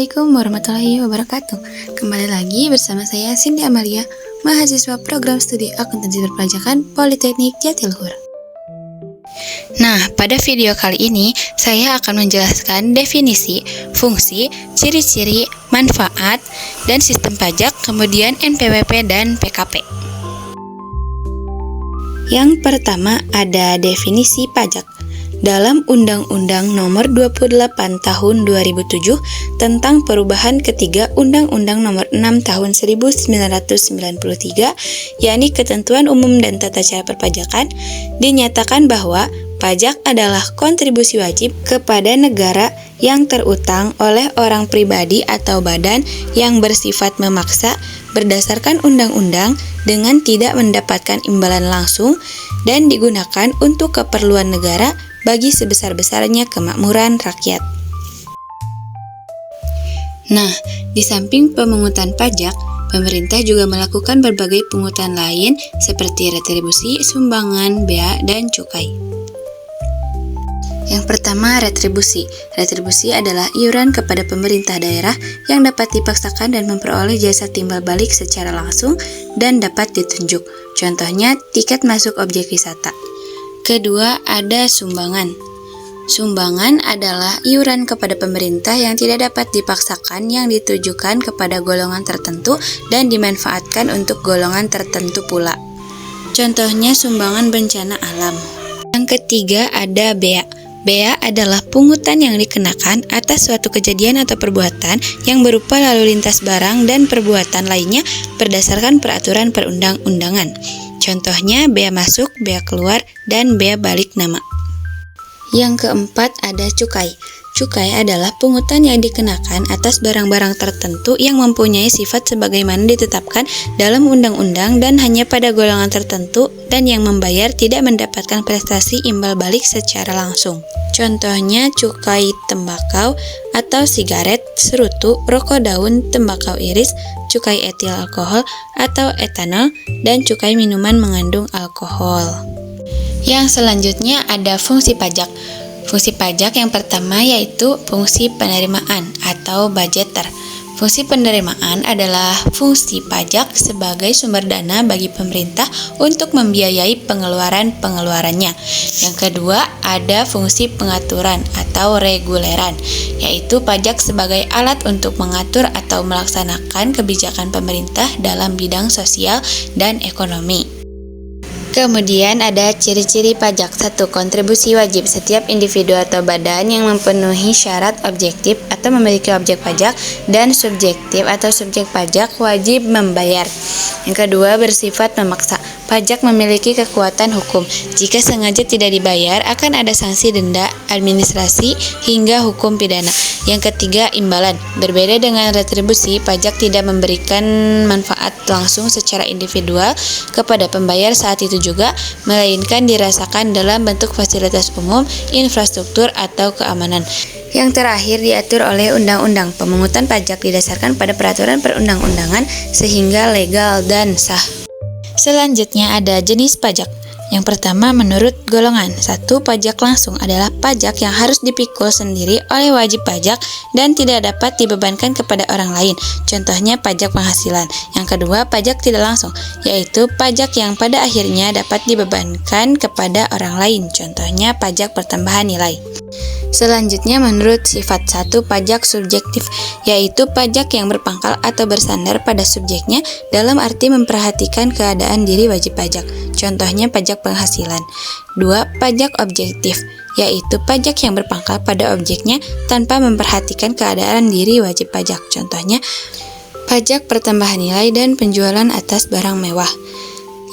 Assalamualaikum warahmatullahi wabarakatuh. Kembali lagi bersama saya Cindy Amalia, mahasiswa program studi akuntansi perpajakan Politeknik Jatiluhur. Nah, pada video kali ini saya akan menjelaskan definisi, fungsi, ciri-ciri, manfaat, dan sistem pajak, kemudian NPWP dan PKP. Yang pertama ada definisi pajak. Dalam Undang-Undang Nomor 28 Tahun 2007 tentang perubahan ketiga Undang-Undang Nomor 6 Tahun 1993, yakni Ketentuan Umum dan Tata Cara Perpajakan, dinyatakan bahwa pajak adalah kontribusi wajib kepada negara yang terutang oleh orang pribadi atau badan yang bersifat memaksa berdasarkan undang-undang dengan tidak mendapatkan imbalan langsung dan digunakan untuk keperluan negara bagi sebesar-besarnya kemakmuran rakyat. Nah, di samping pemungutan pajak, pemerintah juga melakukan berbagai pungutan lain seperti retribusi, sumbangan, bea, dan cukai. Yang pertama, retribusi. Retribusi adalah iuran kepada pemerintah daerah yang dapat dipaksakan dan memperoleh jasa timbal balik secara langsung dan dapat ditunjuk. Contohnya, tiket masuk objek wisata. Kedua, ada sumbangan. Sumbangan adalah iuran kepada pemerintah yang tidak dapat dipaksakan yang ditujukan kepada golongan tertentu dan dimanfaatkan untuk golongan tertentu pula. Contohnya sumbangan bencana alam. Yang ketiga ada bea. Bea adalah pungutan yang dikenakan atas suatu kejadian atau perbuatan yang berupa lalu lintas barang dan perbuatan lainnya berdasarkan peraturan perundang-undangan. Contohnya bea masuk, bea keluar, dan bea balik nama. Yang keempat ada cukai. Cukai adalah pungutan yang dikenakan atas barang-barang tertentu yang mempunyai sifat sebagaimana ditetapkan dalam undang-undang dan hanya pada golongan tertentu dan yang membayar tidak mendapatkan prestasi imbal balik secara langsung. Contohnya cukai tembakau atau sigaret, serutu, rokok daun, tembakau iris, cukai etil alkohol atau etanol, dan cukai minuman mengandung alkohol. Yang selanjutnya ada fungsi pajak. Fungsi pajak yang pertama yaitu fungsi penerimaan atau budgeter. Fungsi penerimaan adalah fungsi pajak sebagai sumber dana bagi pemerintah untuk membiayai pengeluaran-pengeluarannya. Yang kedua, ada fungsi pengaturan atau reguleran, yaitu pajak sebagai alat untuk mengatur atau melaksanakan kebijakan pemerintah dalam bidang sosial dan ekonomi. Kemudian ada ciri-ciri pajak. 1. Kontribusi wajib. Setiap individu atau badan yang memenuhi syarat objektif atau memiliki objek pajak dan subjektif atau subjek pajak wajib membayar. Yang kedua, bersifat memaksa. Pajak memiliki kekuatan hukum. Jika sengaja tidak dibayar, akan ada sanksi denda, administrasi, hingga hukum pidana. Yang ketiga, imbalan. Berbeda dengan retribusi, pajak tidak memberikan manfaat langsung secara individual kepada pembayar saat itu juga, melainkan dirasakan dalam bentuk fasilitas umum, infrastruktur, atau keamanan. Yang terakhir diatur oleh undang-undang. Pemungutan pajak didasarkan pada peraturan perundang-undangan sehingga legal dan sah. Selanjutnya ada jenis pajak. Yang pertama menurut golongan. 1. Pajak langsung adalah pajak yang harus dipikul sendiri oleh wajib pajak dan tidak dapat dibebankan kepada orang lain. Contohnya pajak penghasilan. Yang kedua, pajak tidak langsung, yaitu pajak yang pada akhirnya dapat dibebankan kepada orang lain. Contohnya pajak pertambahan nilai. Selanjutnya menurut sifat. 1. Pajak subjektif, yaitu pajak yang berpangkal atau bersandar pada subjeknya dalam arti memperhatikan keadaan diri wajib pajak. Contohnya pajak penghasilan. 2. Pajak objektif, yaitu pajak yang berpangkal pada objeknya tanpa memperhatikan keadaan diri wajib pajak. Contohnya pajak pertambahan nilai dan penjualan atas barang mewah.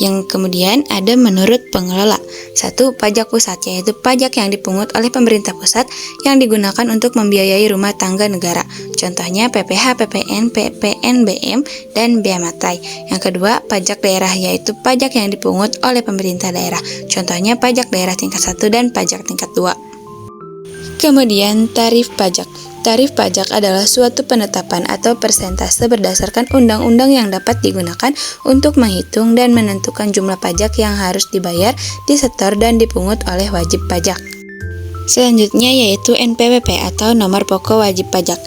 Yang kemudian ada menurut pengelola. 1. Pajak pusat, yaitu pajak yang dipungut oleh pemerintah pusat yang digunakan untuk membiayai rumah tangga negara. Contohnya PPh, PPN, PPNBM, dan bea matai. Yang kedua, pajak daerah, yaitu pajak yang dipungut oleh pemerintah daerah. Contohnya pajak daerah tingkat 1 dan pajak tingkat 2. Kemudian tarif pajak. Tarif pajak adalah suatu penetapan atau persentase berdasarkan undang-undang yang dapat digunakan untuk menghitung dan menentukan jumlah pajak yang harus dibayar, disetor, dan dipungut oleh wajib pajak. Selanjutnya yaitu NPWP atau Nomor Pokok Wajib Pajak.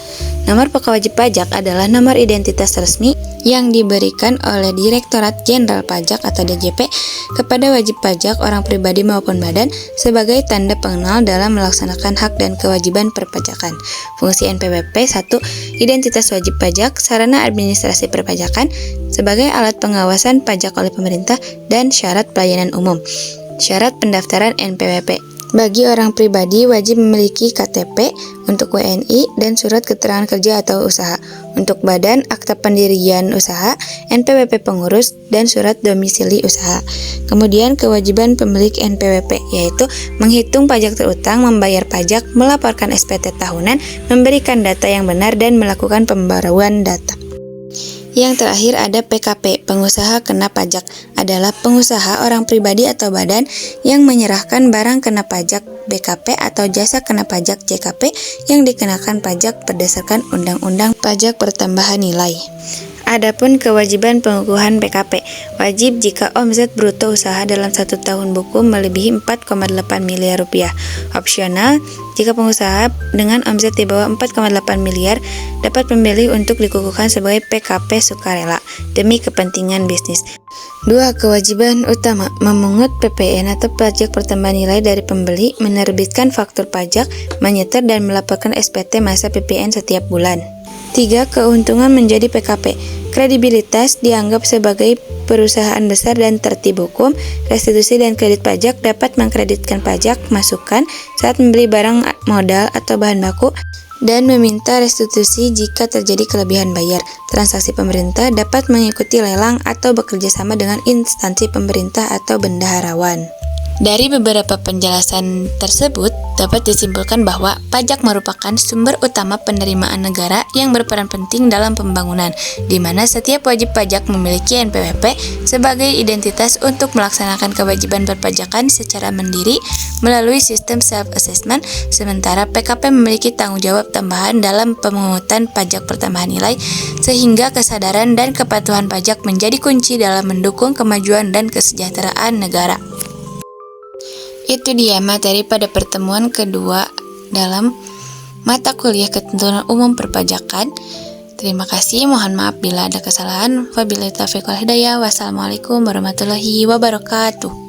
Nomor Pokok Wajib Pajak adalah nomor identitas resmi yang diberikan oleh Direktorat Jenderal Pajak atau DJP kepada wajib pajak orang pribadi maupun badan sebagai tanda pengenal dalam melaksanakan hak dan kewajiban perpajakan. Fungsi NPWP 1. Identitas wajib pajak, sarana administrasi perpajakan sebagai alat pengawasan pajak oleh pemerintah dan syarat pelayanan umum. Syarat pendaftaran NPWP. Bagi orang pribadi wajib memiliki KTP, untuk WNI dan surat keterangan kerja atau usaha. Untuk badan, akta pendirian usaha, NPWP pengurus, dan surat domisili usaha. Kemudian kewajiban pemilik NPWP yaitu menghitung pajak terutang, membayar pajak, melaporkan SPT tahunan, memberikan data yang benar dan melakukan pembaruan data. Yang terakhir ada PKP, pengusaha kena pajak, adalah pengusaha orang pribadi atau badan yang menyerahkan barang kena pajak BKP atau jasa kena pajak JKP yang dikenakan pajak berdasarkan Undang-Undang Pajak Pertambahan Nilai. Adapun kewajiban pengukuhan PKP, wajib jika omset bruto usaha dalam 1 tahun buku melebihi 4,8 miliar rupiah. Opsional, jika pengusaha dengan omset di bawah 4,8 miliar dapat memilih untuk dikukuhkan sebagai PKP sukarela demi kepentingan bisnis. 2. Kewajiban utama, memungut PPN atau pajak pertambahan nilai dari pembeli, menerbitkan faktur pajak, menyetor dan melaporkan SPT masa PPN setiap bulan. 3. Keuntungan menjadi PKP. Kredibilitas dianggap sebagai perusahaan besar dan tertib hukum. Restitusi dan kredit pajak dapat mengkreditkan pajak masukan saat membeli barang modal atau bahan baku dan meminta restitusi jika terjadi kelebihan bayar. Transaksi pemerintah dapat mengikuti lelang atau bekerja sama dengan instansi pemerintah atau bendaharawan. Dari beberapa penjelasan tersebut, dapat disimpulkan bahwa pajak merupakan sumber utama penerimaan negara yang berperan penting dalam pembangunan, di mana setiap wajib pajak memiliki NPWP sebagai identitas untuk melaksanakan kewajiban perpajakan secara mandiri melalui sistem self-assessment, sementara PKP memiliki tanggung jawab tambahan dalam pemungutan pajak pertambahan nilai, sehingga kesadaran dan kepatuhan pajak menjadi kunci dalam mendukung kemajuan dan kesejahteraan negara. Itu dia materi pada pertemuan kedua dalam mata kuliah Ketentuan Umum Perpajakan. Terima kasih, mohon maaf bila ada kesalahan. Wabillahi taufiq wal hidayah. Wassalamualaikum warahmatullahi wabarakatuh.